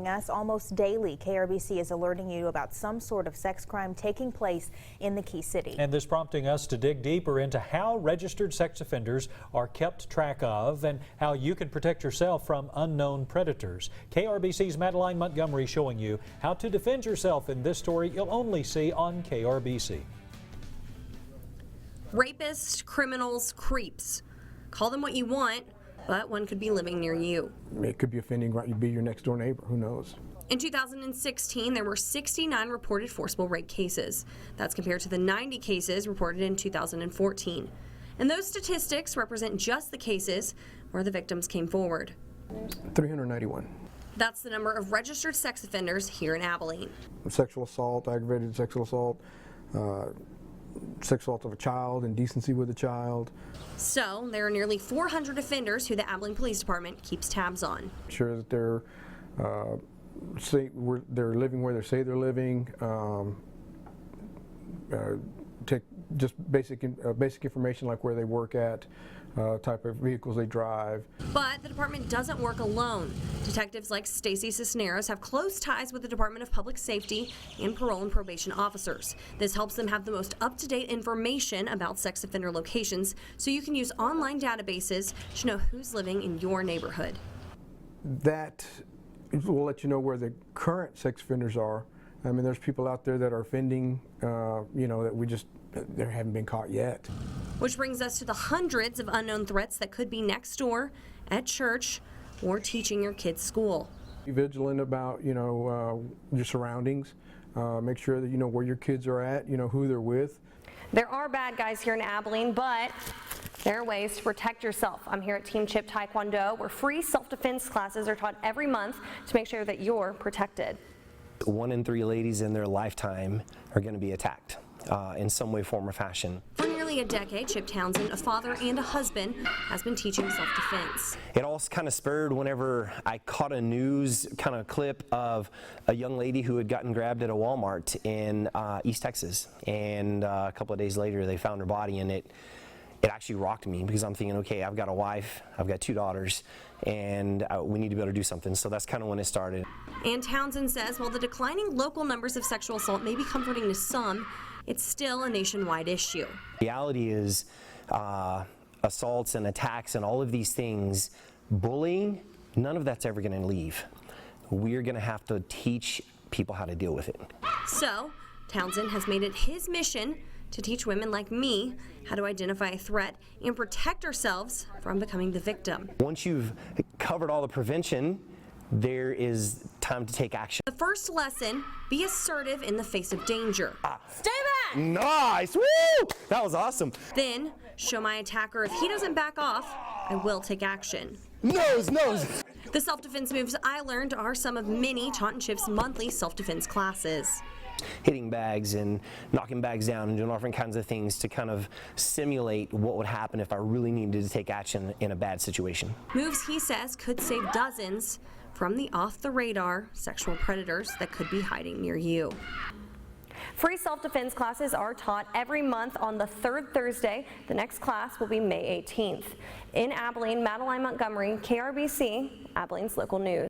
Us almost daily, KRBC is alerting you about some sort of sex crime taking place in the Key City. And this prompting us to dig deeper into how registered sex offenders are kept track of and how you can protect yourself from unknown predators. KRBC's Madeline Montgomery showing you how to defend yourself in this story you'll only see on KRBC. Rapists, criminals, creeps. Call them what you want, but one could be living near you. It could be offending, right? You'd be your next door neighbor, who knows? In 2016, there were 69 reported forcible rape cases. That's compared to the 90 cases reported in 2014. And those statistics represent just the cases where the victims came forward. 391. That's the number of registered sex offenders here in Abilene. Sexual assault, aggravated sexual assault, sexual assault of a child, indecency with a child. So there are nearly 400 offenders who the Abilene Police Department keeps tabs on. Sure that they're living where they say they're living. Take just basic information like where they work at, type of vehicles they drive. But the department doesn't work alone. Detectives like Stacy Cisneros have close ties with the Department of Public Safety and parole and probation officers. This helps them have the most up-to-date information about sex offender locations, so you can use online databases to know who's living in your neighborhood. That will let you know where the current sex offenders are. I mean, there's people out there that are offending, that they haven't been caught yet. Which brings us to the hundreds of unknown threats that could be next door, at church, or teaching your kids' school. Be vigilant about, your surroundings. Make sure that you know where your kids are at, who they're with. There are bad guys here in Abilene, but there are ways to protect yourself. I'm here at Team Chip Taekwondo, where free self-defense classes are taught every month to make sure that you're protected. 1 in 3 ladies in their lifetime are going to be attacked in some way, form, or fashion. For nearly a decade, Chip Townsend, a father and a husband, has been teaching self-defense. It all kind of spurred whenever I caught a news kind of clip of a young lady who had gotten grabbed at a Walmart in East Texas, and a couple of days later they found her body, and it actually rocked me because I'm thinking, okay, I've got a wife, I've got 2 daughters, and we need to be able to do something. So that's kind of when it started. And Townsend says while the declining local numbers of sexual assault may be comforting to some, it's still a nationwide issue. The reality is assaults and attacks and all of these things, bullying, none of that's ever going to leave. We're going to have to teach people how to deal with it. So Townsend has made it his mission to teach women like me how to identify a threat and protect ourselves from becoming the victim. Once you've covered all the prevention, there is time to take action. The first lesson, be assertive in the face of danger. Stay back! Nice! Woo! That was awesome. Then, show my attacker if he doesn't back off, I will take action. Nose! The self-defense moves I learned are some of many taught in Chip's monthly self-defense classes. Hitting bags and knocking bags down and doing all different kinds of things to kind of simulate what would happen if I really needed to take action in a bad situation. Moves he says could save dozens from the off-the-radar sexual predators that could be hiding near you. Free self-defense classes are taught every month on the 3rd Thursday. The next class will be May 18th. In Abilene, Madeline Montgomery, KRBC, Abilene's local news.